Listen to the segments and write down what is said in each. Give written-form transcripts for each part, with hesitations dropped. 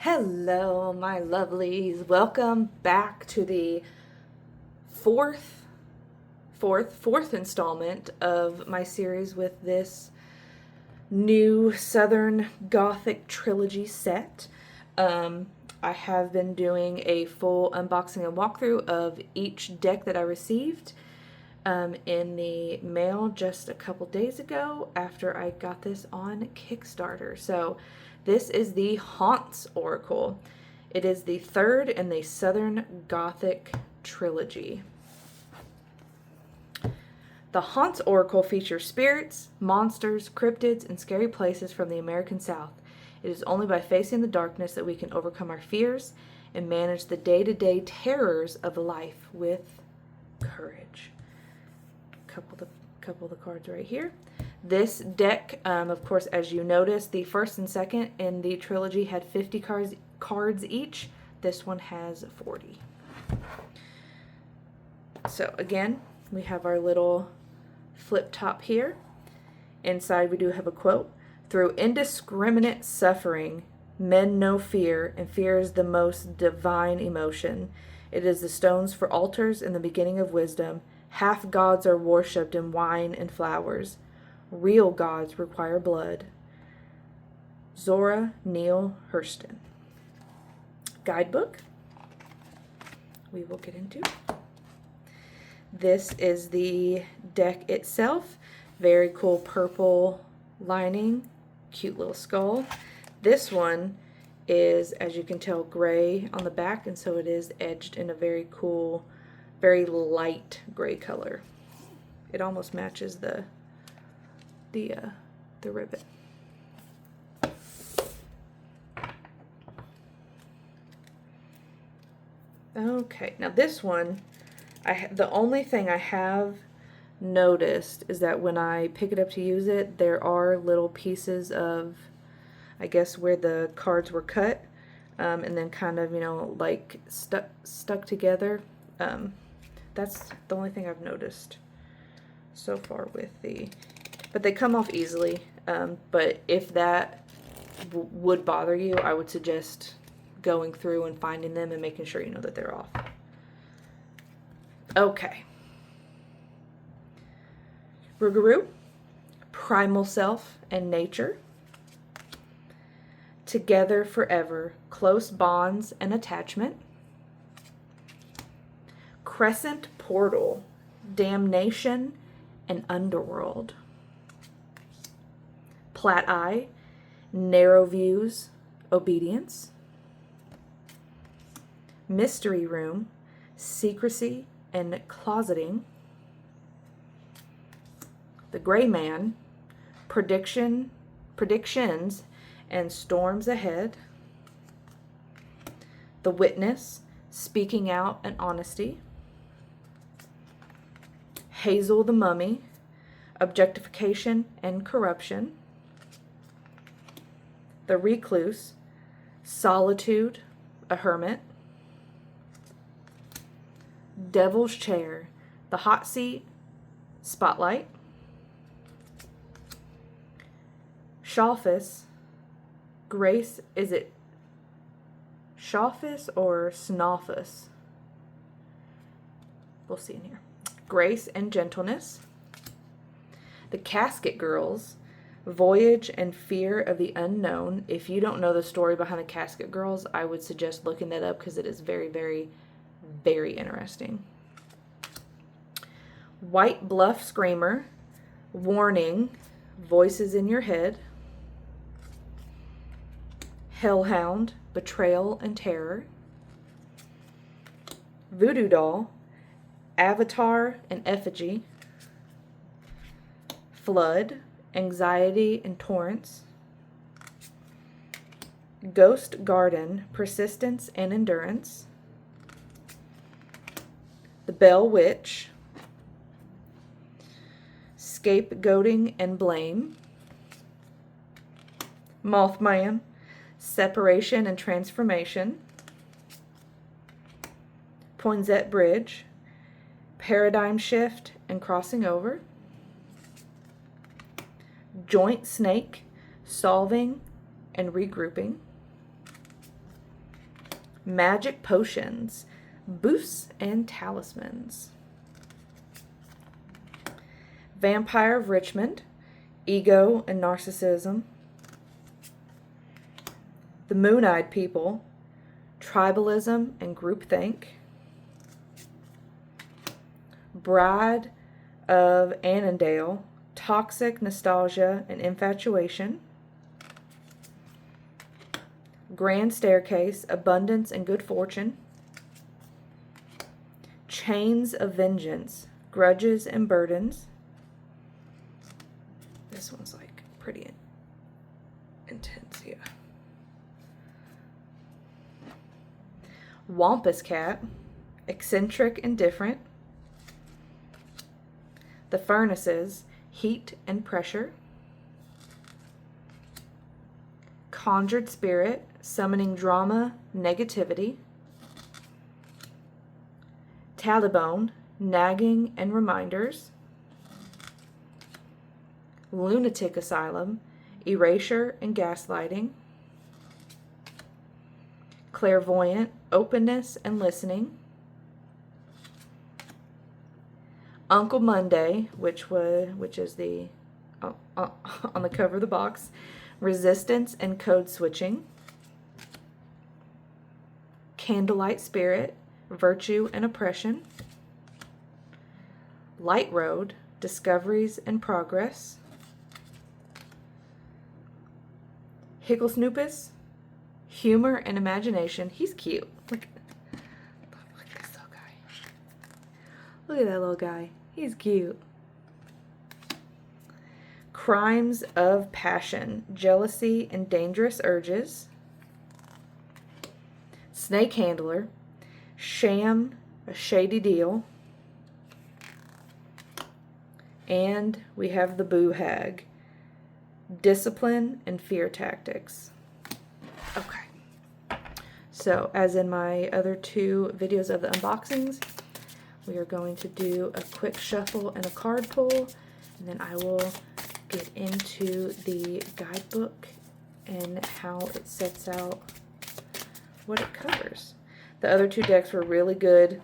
Hello, my lovelies. Welcome back to the fourth installment of my series with this new Southern Gothic Trilogy set. I have been doing a full unboxing and walkthrough of each deck that I received in the mail just a couple days ago after I got this on Kickstarter. So this is the Haunts Oracle. It is the third in the Southern Gothic Trilogy. The Haunts Oracle features spirits, monsters, cryptids, and scary places from the American South. It is only by facing the darkness that we can overcome our fears and manage the day-to-day terrors of life with courage. Couple of the cards right here. This deck, of course, as you notice, the first and second in the trilogy had 50 cards each. This one has 40. So again, we have our little flip top here. Inside we do have a quote. Through indiscriminate suffering, men know fear, and fear is the most divine emotion. It is the stones for altars and the beginning of wisdom. Half gods are worshipped in wine and flowers. Real gods require blood. Zora Neale Hurston. Guidebook we will get into. This is the deck itself. Very cool purple lining. Cute little skull. This one is, as you can tell, gray on the back, and so it is edged in a very cool, very light gray color. It almost matches the ribbon. Okay, now this one, the only thing I have noticed is that when I pick it up to use it, there are little pieces of, I guess, where the cards were cut, and then kind of, like stuck together. That's the only thing I've noticed so far with but they come off easily. But if that would bother you, I would suggest going through and finding them and making sure you know that they're off. Okay. Rougarou, Primal Self and Nature. Together Forever, Close Bonds and Attachment. Crescent Portal, Damnation and Underworld. Plat Eye, Narrow Views, Obedience. Mystery Room, Secrecy and Closeting. The Gray Man, Predictions and Storms Ahead. The Witness, Speaking Out and Honesty. Hazel the Mummy, Objectification and Corruption. The Recluse, Solitude, a Hermit. Devil's Chair, The Hot Seat, Spotlight. Shalfis, Grace, is it Shalfis or Snalfus? We'll see in here. Grace and Gentleness. The Casket Girls, Voyage and Fear of the Unknown. If you don't know the story behind the Casket Girls, I would suggest looking that up because it is very, very, very interesting. White Bluff Screamer, Warning, Voices in Your Head. Hellhound, Betrayal and Terror. Voodoo Doll, Avatar and Effigy. Flood, Anxiety and Torrents. Ghost Garden, Persistence and Endurance. The Bell Witch, Scapegoating and Blame. Mothman, Separation and Transformation. Poinsett Bridge, Paradigm Shift and Crossing Over. Joint Snake, Solving and Regrouping. magic potions, boosts and talismans. Vampire of Richmond, ego and narcissism. The Moon-Eyed People, tribalism and groupthink. Bride of Annandale, toxic nostalgia and infatuation. Grand Staircase, abundance and good fortune. Chains of Vengeance, grudges and burdens. This one's like pretty intense, yeah. Wampus Cat, eccentric and different. The Furnaces, heat and pressure. Conjured Spirit, summoning drama, negativity. Talibone, nagging and reminders. Lunatic Asylum, erasure and gaslighting. Clairvoyant, openness and listening. Uncle Monday, which is the on the cover of the box, resistance and code switching. Candlelight Spirit, virtue and oppression. Light Road, discoveries and progress. Higglesnoopus, humor and imagination. He's cute. Look at this little guy. Look at that little guy. He's cute. Crimes of passion, jealousy and dangerous urges. Snake Handler, sham, a shady deal. And we have the Boo Hag, discipline and fear tactics. Okay. So, as in my other two videos of the unboxings, we are going to do a quick shuffle and a card pull, and then I will get into the guidebook and how it sets out what it covers. The other two decks were really good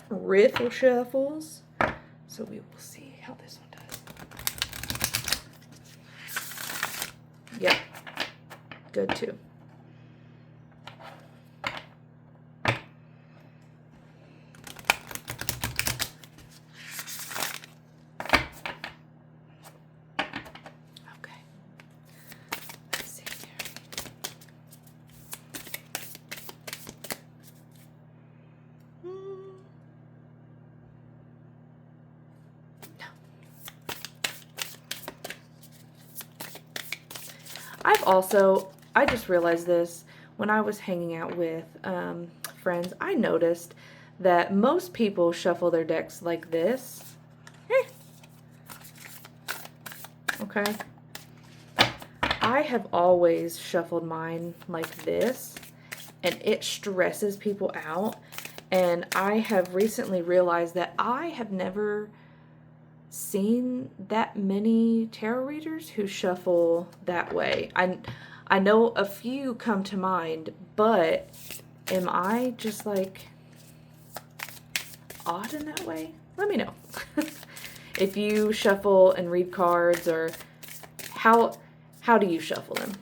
riffle shuffles, so we will see how this one does. Yep, good too. I just realized this when I was hanging out with friends. I noticed that most people shuffle their decks like this. Okay. I have always shuffled mine like this, and it stresses people out. And I have recently realized that I have never seen that many tarot readers who shuffle that way. I know a few come to mind, but am I just like odd in that way? Let me know. If you shuffle and read cards, or how do you shuffle them?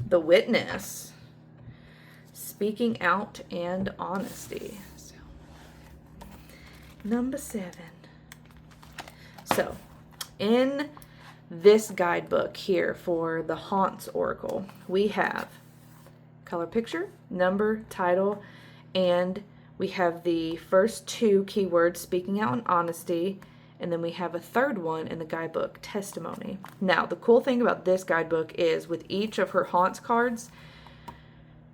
The Witness, speaking out and honesty. So, number 7. So, in this guidebook here for the Haunts Oracle, we have color picture, number, title, and we have the first 2 keywords, speaking out and honesty, and then we have a third one in the guidebook, testimony. Now, the cool thing about this guidebook is with each of her haunts cards,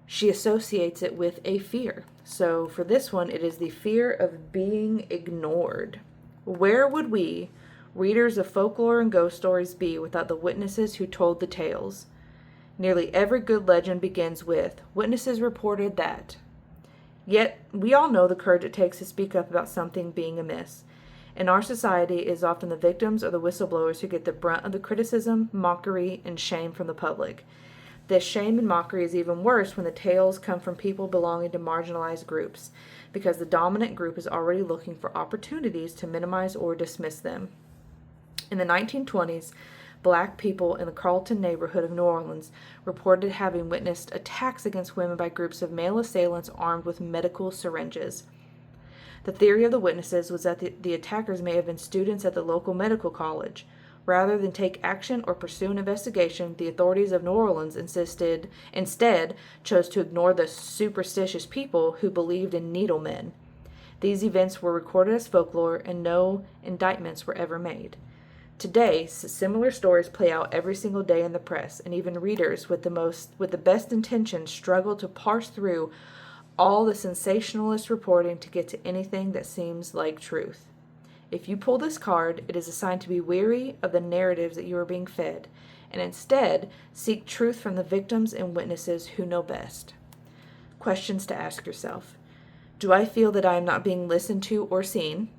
she associates it with a fear. So for this one, it is the fear of being ignored. Where would we, readers of folklore and ghost stories, be without the witnesses who told the tales? Nearly every good legend begins with, witnesses reported that. Yet, we all know the courage it takes to speak up about something being amiss. In our society, it is often the victims or the whistleblowers who get the brunt of the criticism, mockery, and shame from the public. This shame and mockery is even worse when the tales come from people belonging to marginalized groups, because the dominant group is already looking for opportunities to minimize or dismiss them. In the 1920s, Black people in the Carlton neighborhood of New Orleans reported having witnessed attacks against women by groups of male assailants armed with medical syringes. The theory of the witnesses was that the attackers may have been students at the local medical college. Rather than take action or pursue an investigation, the authorities of New Orleans instead chose to ignore the superstitious people who believed in needlemen. These events were recorded as folklore, and no indictments were ever made. Today, similar stories play out every single day in the press, and even readers with the best intentions struggle to parse through all the sensationalist reporting to get to anything that seems like truth. If you pull this card, it is a sign to be weary of the narratives that you are being fed, and instead seek truth from the victims and witnesses who know best. Questions to ask yourself. Do I feel that I am not being listened to or seen?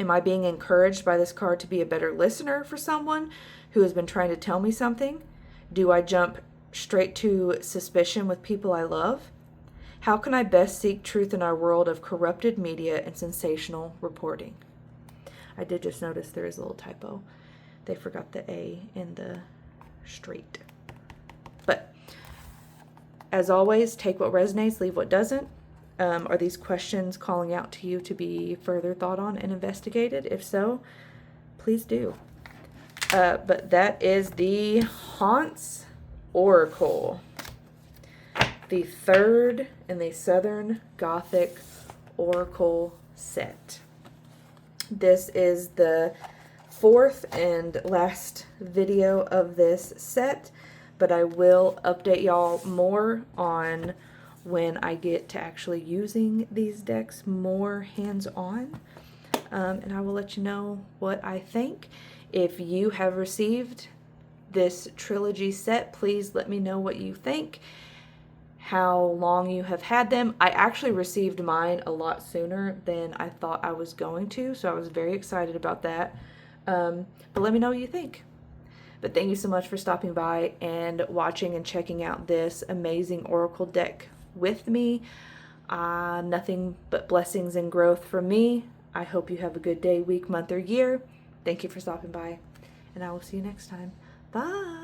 Am I being encouraged by this card to be a better listener for someone who has been trying to tell me something? Do I jump straight to suspicion with people I love? How can I best seek truth in our world of corrupted media and sensational reporting? I did just notice there is a little typo. They forgot the A in the straight. But as always, take what resonates, leave what doesn't. Are these questions calling out to you to be further thought on and investigated? If so, please do. But that is the Haunts Oracle, the third in the Southern Gothic Oracle set. This is the fourth and last video of this set, but I will update y'all more on when I get to actually using these decks more hands-on, and I will let you know what I think. If you have received this trilogy set, please let me know what you think, how long you have had them. I actually received mine a lot sooner than I thought I was going to, so I was very excited about that. But let me know what you think. But thank you so much for stopping by and watching and checking out this amazing Oracle deck with me. Nothing but blessings and growth from me. I hope you have a good day, week, month, or year. Thank you for stopping by, and I will see you next time. Bye.